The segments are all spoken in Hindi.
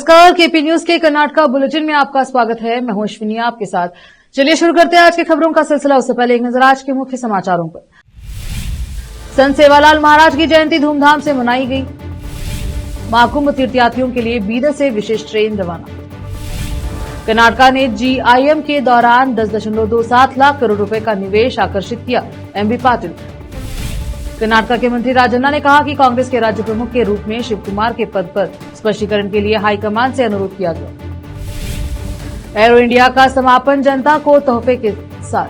नमस्कार, केपी न्यूज के कर्नाटका बुलेटिन में आपका स्वागत है। मैं हूं अश्विनी आपके साथ। चलिए शुरू करते हैं आज की खबरों का सिलसिला। उससे पहले एक नजर आज के मुख्य समाचारों पर। संत सेवालाल महाराज की जयंती धूमधाम से मनाई गई। महाकुंभ तीर्थयात्रियों के लिए बीदर से विशेष ट्रेन रवाना। कर्नाटका ने GIM के दौरान 10.27 लाख करोड़ रुपए का निवेश आकर्षित किया। MB पाटिल। कर्नाटका के मंत्री राजन्ना ने कहा कि कांग्रेस के राज्य प्रमुख के रूप में शिव कुमार के पद पर स्पष्टीकरण के लिए हाईकमान से अनुरोध किया गया। एरो इंडिया का समापन जनता को तोहफे के साथ।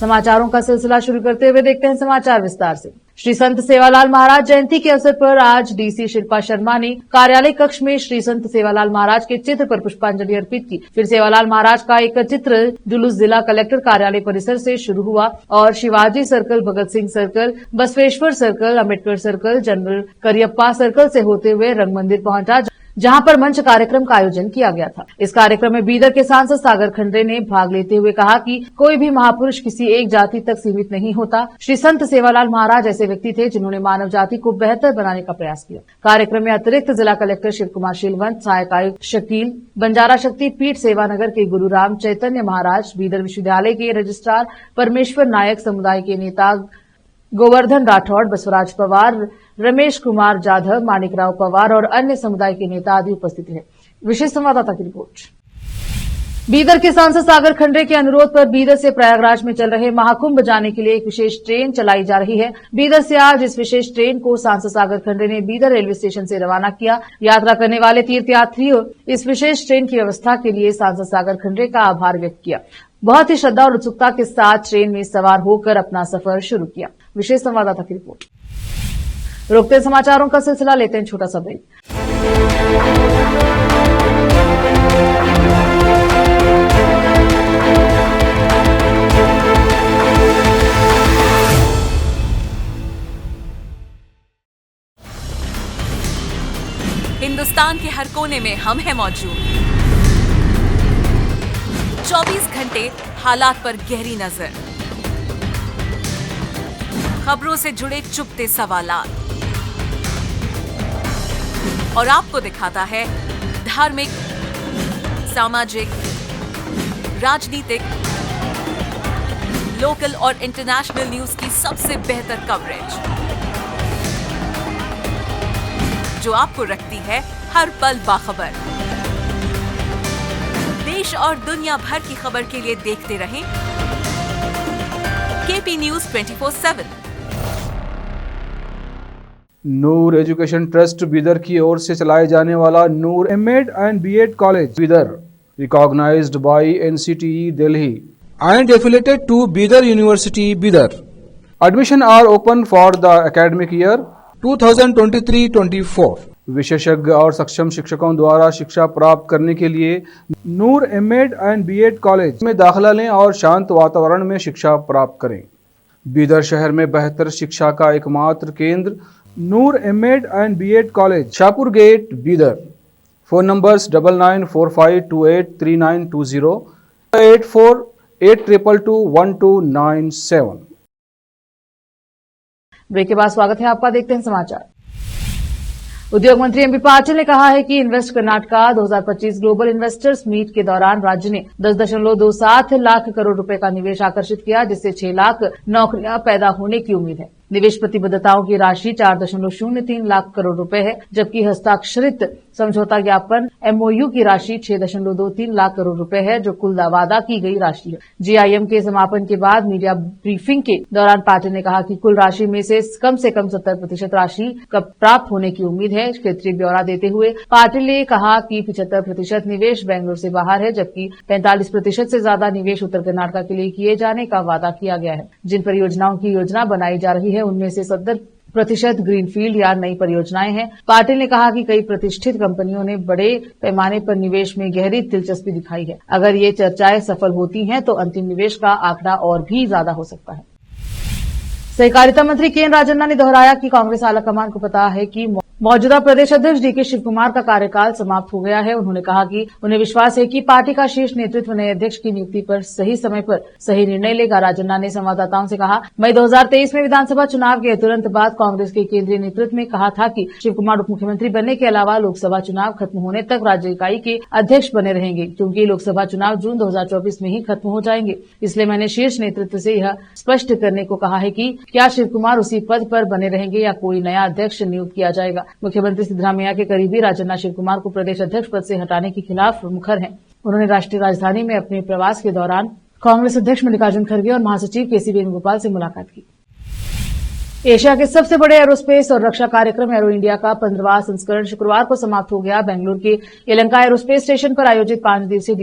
समाचारों का सिलसिला शुरू करते हुए देखते हैं समाचार विस्तार से। श्री संत सेवालाल महाराज जयंती के अवसर पर आज DC शिल्पा शर्मा ने कार्यालय कक्ष में श्री संत सेवालाल महाराज के चित्र पर पुष्पांजलि अर्पित की। फिर सेवालाल महाराज का एक चित्र जुलूस जिला कलेक्टर कार्यालय परिसर से शुरू हुआ और Shivaji circle, Bhagat Singh circle, Basaveshwar circle, Ambedkar circle, general Cariappa circle से होते हुए रंग मंदिर पहुंचा, जहां पर मंच कार्यक्रम का आयोजन किया गया था। इस कार्यक्रम में बीदर के सांसद सागर खंडरे ने भाग लेते हुए कहा कि कोई भी महापुरुष किसी एक जाति तक सीमित नहीं होता। श्री संत सेवालाल महाराज ऐसे व्यक्ति थे जिन्होंने मानव जाति को बेहतर बनाने का प्रयास किया। कार्यक्रम में अतिरिक्त जिला कलेक्टर शिव कुमार शीलवंत, सहायक आयुक्त शकील, बंजारा शक्ति पीठ सेवानगर के गुरुराम चैतन्य महाराज, बीदर विश्वविद्यालय के रजिस्ट्रार परमेश्वर नायक, समुदाय के नेता गोवर्धन राठौड़, बसवराज पवार, रमेश कुमार जाधव, मानिकराव पवार और अन्य समुदाय के नेता आदि उपस्थित हैं। विशेष संवाददाता की रिपोर्ट। बीदर के सांसद सागर खंडरे के अनुरोध पर बीदर से प्रयागराज में चल रहे महाकुंभ जाने के लिए एक विशेष ट्रेन चलाई जा रही है। बीदर से आज इस विशेष ट्रेन को सांसद सागर खंडरे ने बीदर रेलवे स्टेशन से रवाना किया। यात्रा करने वाले तीर्थयात्रियों इस विशेष ट्रेन की व्यवस्था के लिए सांसद सागर खंडरे का आभार व्यक्त किया। बहुत ही श्रद्धा और उत्सुकता के साथ ट्रेन में सवार होकर अपना सफर शुरू किया। विशेष संवाददाता की रिपोर्ट। रोकते समाचारों का सिलसिला, लेते हैं छोटा सा ब्रेक। हिंदुस्तान के हर कोने में हम हैं मौजूद। 24 घंटे हालात पर गहरी नजर, खबरों से जुड़े चुपते सवालात और आपको दिखाता है धार्मिक, सामाजिक, राजनीतिक, लोकल और इंटरनेशनल न्यूज की सबसे बेहतर कवरेज, जो आपको रखती है हर पल बाखबर। देश और दुनिया भर की खबर के लिए देखते रहें KP news 24/7। Noor education trust Bidar की ओर से चलाए जाने वाला Noor M.Ed and B.Ed college Bidar, recognised by NCTE Delhi and affiliated to Bidar University, Bidar. Admission are open for the academic year 2023-24. विशेषज्ञ और सक्षम शिक्षकों द्वारा शिक्षा प्राप्त करने के लिए नूर M.Ed and B.Ed कॉलेज में दाखिला लें और शांत वातावरण में शिक्षा प्राप्त करें। बीदर शहर में बेहतर शिक्षा का एकमात्र केंद्र Noor M.Ed and B.Ed college, Shahpur gate, Bidar. Phone numbers 9945283920, 8482221297। Break के बाद स्वागत है आपका। देखते हैं समाचार। उद्योग मंत्री MB पाटिल ने कहा है कि invest Karnataka 2025 global investors meet के दौरान राज्य ने 10.27 लाख करोड़ रुपए का निवेश आकर्षित किया, जिससे 6 लाख नौकरियां पैदा होने की उम्मीद है। निवेश प्रतिबद्धताओं की राशि 4.03 लाख करोड़ रुपए है, जबकि हस्ताक्षरित समझौता ज्ञापन MOU की राशि 6.23 लाख करोड़ रुपए है, जो कुल वादा की गई राशि है। GIM के समापन के बाद मीडिया ब्रीफिंग के दौरान पाटिल ने कहा कि कुल राशि में से कम 70% राशि प्राप्त होने की उम्मीद है। क्षेत्रीय ब्यौरा देते हुए पाटिल ने कहा कि 75% निवेश बेंगलुरु से बाहर है, जबकि 45% से ज्यादा निवेश उत्तर कर्नाटका के लिए किए जाने का वादा किया गया है। जिन परियोजनाओं की योजना बनाई जा रही है उनमें से 70% ग्रीनफील्ड या नई परियोजनाएं हैं। पाटिल ने कहा कि कई प्रतिष्ठित कंपनियों ने बड़े पैमाने पर निवेश में गहरी दिलचस्पी दिखाई है। अगर ये चर्चाएं सफल होती हैं तो अंतिम निवेश का आंकड़ा और भी ज्यादा हो सकता है। सहकारिता मंत्री केएन राजन्ना ने दोहराया कि कांग्रेस आलाकमान को पता है कि मौजूदा प्रदेश अध्यक्ष डीके शिव कुमार का कार्यकाल समाप्त हो गया है। उन्होंने कहा कि उन्हें विश्वास है कि पार्टी का शीर्ष नेतृत्व नए अध्यक्ष की नियुक्ति पर सही निर्णय लेगा। राजन्ना ने संवाददाताओं से कहा, मई 2023 में विधानसभा चुनाव के तुरंत बाद कांग्रेस के केंद्रीय नेतृत्व ने कहा था कि शिव कुमार उप मुख्यमंत्री बनने के अलावा लोकसभा चुनाव खत्म होने तक राज्य इकाई के अध्यक्ष बने रहेंगे, क्योंकि लोकसभा चुनाव जून 2024 में ही खत्म हो जाएंगे। इसलिए मैंने शीर्ष नेतृत्व से यह स्पष्ट करने को कहा है कि क्या शिव कुमार उसी पद पर बने रहेंगे या कोई नया अध्यक्ष नियुक्त किया जाएगा। मुख्यमंत्री सिद्धरामैया के करीबी राजन्ना शिव कुमार को प्रदेश अध्यक्ष पद से हटाने के खिलाफ मुखर हैं। उन्होंने राष्ट्रीय राजधानी में अपने प्रवास के दौरान कांग्रेस अध्यक्ष मल्लिकार्जुन खड़गे और महासचिव केसी वेणुगोपाल से मुलाकात की। एशिया के सबसे बड़े एरोस्पेस और रक्षा कार्यक्रम एरो इंडिया का 15वां संस्करण शुक्रवार को समाप्त हो गया। बेंगलुरु के यलहंका एरोस्पेस स्टेशन पर आयोजित 5 दिवसीय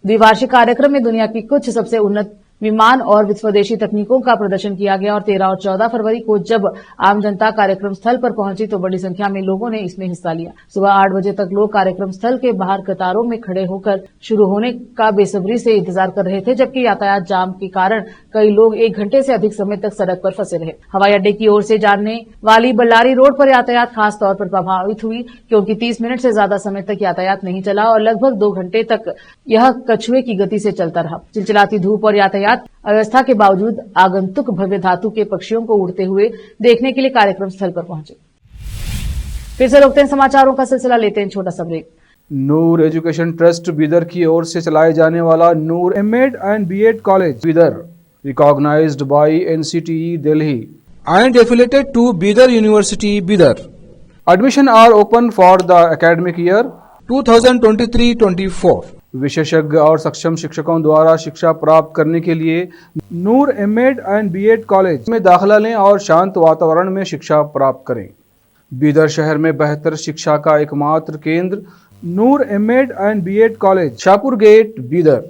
द्विवार्षिक कार्यक्रम में दुनिया की कुछ सबसे उन्नत विमान और स्वदेशी तकनीकों का प्रदर्शन किया गया और 13 और 14 फरवरी को जब आम जनता कार्यक्रम स्थल पर पहुंची तो बड़ी संख्या में लोगों ने इसमें हिस्सा लिया। सुबह 8 बजे तक लोग कार्यक्रम स्थल के बाहर कतारों में खड़े होकर शुरू होने का बेसब्री से इंतजार कर रहे थे, जबकि यातायात जाम के कारण कई लोग 1 घंटे से अधिक समय तक सड़क पर फंसे रहे। हवाई अड्डे की ओर से जाने वाली बल्लारी रोड पर यातायात खास तौर पर प्रभावित हुई, क्योंकि 30 मिनट से ज्यादा समय तक यातायात नहीं चला और लगभग 2 घंटे तक यह कछुए की गति से चलता रहा। चिलचिलाती धूप और यातायात अव्यवस्था के बावजूद आगंतुक भव्य धातु के पक्षियों को उड़ते हुए देखने के लिए कार्यक्रम स्थल पर पहुंचे। फिर से रोकते हैं समाचारों का सिलसिला, लेते हैं छोटा सा break. Noor education trust Bidar की ओर से चलाए जाने वाला Noor MEd and BEd college Bidar, recognised by NCTE Delhi and affiliated to Bidar University, Bidar. Admission are open for the academic year 2023-24. विशेषज्ञ और सक्षम शिक्षकों द्वारा शिक्षा प्राप्त करने के लिए नूर एमएड एंड बीएड कॉलेज में दाखिला लें और शांत वातावरण में शिक्षा प्राप्त करें। बीदर शहर में बेहतर शिक्षा का एकमात्र केंद्र Noor MEd and BEd college, Shahpur gate, Bidar.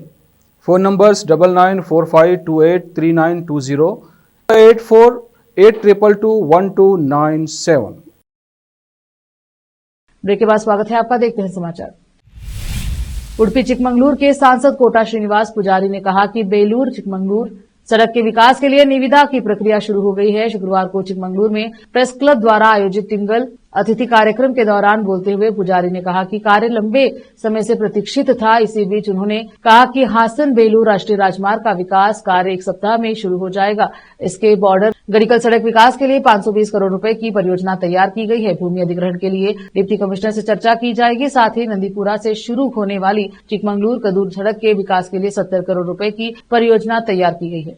Phone numbers 9945283920, 8482221297। Break के बाद स्वागत है आपका, देखते हैं समाचार। उडुपी चिकमंगलूर के सांसद कोटा श्रीनिवास पुजारी ने कहा कि बेलूर चिकमंगलूर सड़क के विकास के लिए निविदा की प्रक्रिया शुरू हो गई है। शुक्रवार को चिकमंगलूर में प्रेस क्लब द्वारा आयोजित टिंगल अतिथि कार्यक्रम के दौरान बोलते हुए पुजारी ने कहा कि कार्य लंबे समय से प्रतीक्षित था। इसी बीच उन्होंने कहा कि हासन बेलूर राष्ट्रीय राजमार्ग का विकास कार्य 1 सप्ताह में शुरू हो जाएगा। इसके बॉर्डर गड़ीकल सड़क विकास के लिए 520 करोड़ रुपए की परियोजना तैयार की गई है। भूमि अधिग्रहण के लिए डिप्टी कमिश्नर से चर्चा की जाएगी। साथ ही नंदीपुरा से शुरू होने वाली चिकमंगलूर कदूर सड़क के विकास के लिए 70 करोड़ रुपए की परियोजना तैयार की गई है।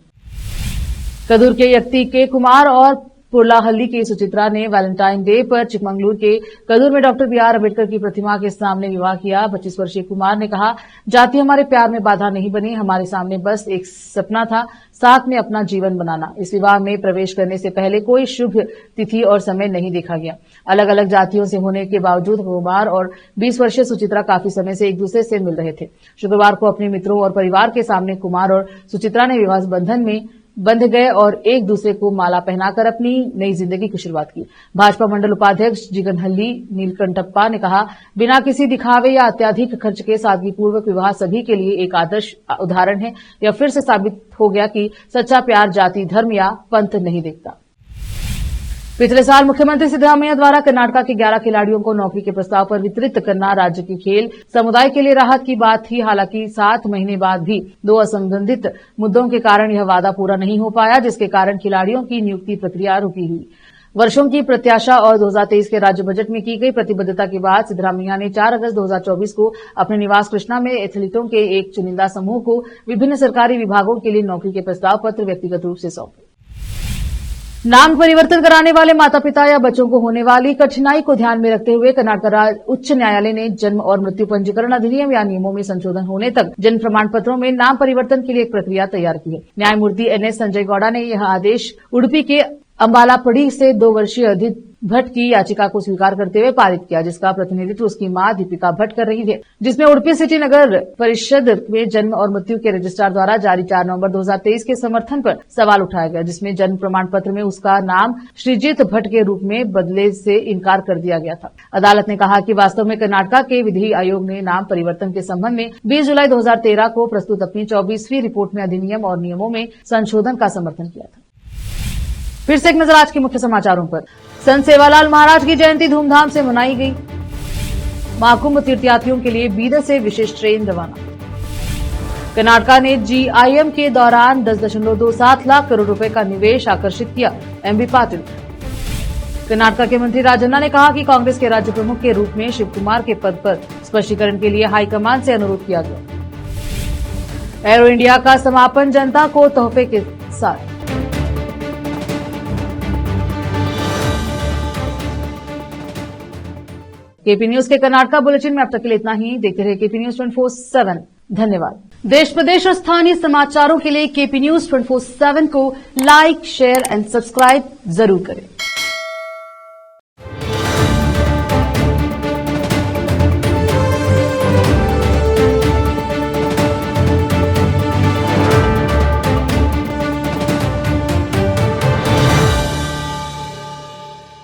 कदूर के यक्ति के कुमार और पुरलाहल्ली की सुचित्रा ने वैलेंटाइन डे पर चिकमंगलूर के कदूर में डॉक्टर बी.आर. अम्बेडकर की प्रतिमा के सामने विवाह किया। 25 वर्षीय कुमार ने कहा, जाति हमारे प्यार में बाधा नहीं बनी, हमारे सामने बस एक सपना था, साथ में अपना जीवन बनाना। इस विवाह में प्रवेश करने से पहले कोई शुभ तिथि और समय नहीं देखा गया। अलग अलग जातियों से होने के बावजूद कुमार और 20 वर्षीय सुचित्रा काफी समय से एक दूसरे से मिल रहे थे। शुक्रवार को अपने मित्रों और परिवार के सामने कुमार और सुचित्रा ने विवाह बंधन में बंध गए और एक दूसरे को माला पहनाकर अपनी नई जिंदगी की शुरुआत की। भाजपा मंडल उपाध्यक्ष जिगनहल्ली नीलकंठप्पा ने कहा, बिना किसी दिखावे या अत्यधिक खर्च के सादगीपूर्वक विवाह सभी के लिए एक आदर्श उदाहरण है। यह फिर से साबित हो गया कि सच्चा प्यार जाति, धर्म या पंथ नहीं देखता। पिछले साल मुख्यमंत्री सिद्धरामैया द्वारा कर्नाटक के 11 खिलाड़ियों को नौकरी के प्रस्ताव पर वितरित करना राज्य के खेल समुदाय के लिए राहत की बात थी। हालांकि 7 महीने बाद भी 2 असंबंधित मुद्दों के कारण यह वादा पूरा नहीं हो पाया, जिसके कारण खिलाड़ियों की नियुक्ति प्रक्रिया रुकी हुई। वर्षों की प्रत्याशा और 2023 के राज्य बजट में की गई प्रतिबद्धता के बाद सिद्धरामैया ने 4 अगस्त 2024 को अपने निवास कृष्णा में एथलीटों के एक चुनिंदा समूह को विभिन्न सरकारी विभागों के लिए नौकरी के प्रस्ताव पत्र व्यक्तिगत रूप से सौंपे। नाम परिवर्तन कराने वाले माता पिता या बच्चों को होने वाली कठिनाई को ध्यान में रखते हुए कर्नाटक राज्य उच्च न्यायालय ने जन्म और मृत्यु पंजीकरण अधिनियम या नियमों में संशोधन होने तक जन्म प्रमाण पत्रों में नाम परिवर्तन के लिए एक प्रक्रिया तैयार की है। न्यायमूर्ति एनएस संजय गौड़ा ने यह आदेश उडुपी के अंबालापड़ी से 2 वर्षीय अदित भट्ट की याचिका को स्वीकार करते हुए पारित किया, जिसका प्रतिनिधित्व उसकी मां दीपिका भट्ट कर रही थी, जिसमें उडुपी सिटी नगर परिषद में जन्म और मृत्यु के रजिस्ट्रार द्वारा जारी 4 नवंबर 2023 के समर्थन पर सवाल उठाया गया, जिसमें जन्म प्रमाण पत्र में उसका नाम श्रीजीत भट्ट के रूप में बदले से इनकार कर दिया गया था। अदालत ने कहा कि वास्तव में कर्नाटक के विधि आयोग ने नाम परिवर्तन के संबंध में 20 जुलाई 2013 को प्रस्तुत अपनी 24वीं रिपोर्ट में अधिनियम और नियमों में संशोधन का समर्थन किया था। फिर से एक नजर आज के मुख्य समाचारों पर। संत सेवालाल महाराज की जयंती धूमधाम से मनाई गई। महाकुंभ तीर्थयात्रियों के लिए बीदर से विशेष ट्रेन रवाना। कर्नाटक ने GIM के दौरान 10.27 लाख करोड़ रुपए का निवेश आकर्षित किया। MB पाटिल। कर्नाटक के मंत्री राजन्ना ने कहा कि कांग्रेस के राज्य प्रमुख के रूप में शिव कुमार के पद पर स्पष्टीकरण के लिए हाईकमान से अनुरोध किया गया। एरो इंडिया का समापन जनता को तोहफे के साथ। केपी न्यूज के कर्नाटक बुलेटिन में अब तक के लिए इतना ही। देखते रहिए केपी न्यूज 24/7। धन्यवाद। देश प्रदेश और स्थानीय समाचारों के लिए केपी न्यूज 24/7 को लाइक, शेयर एंड सब्सक्राइब जरूर करें।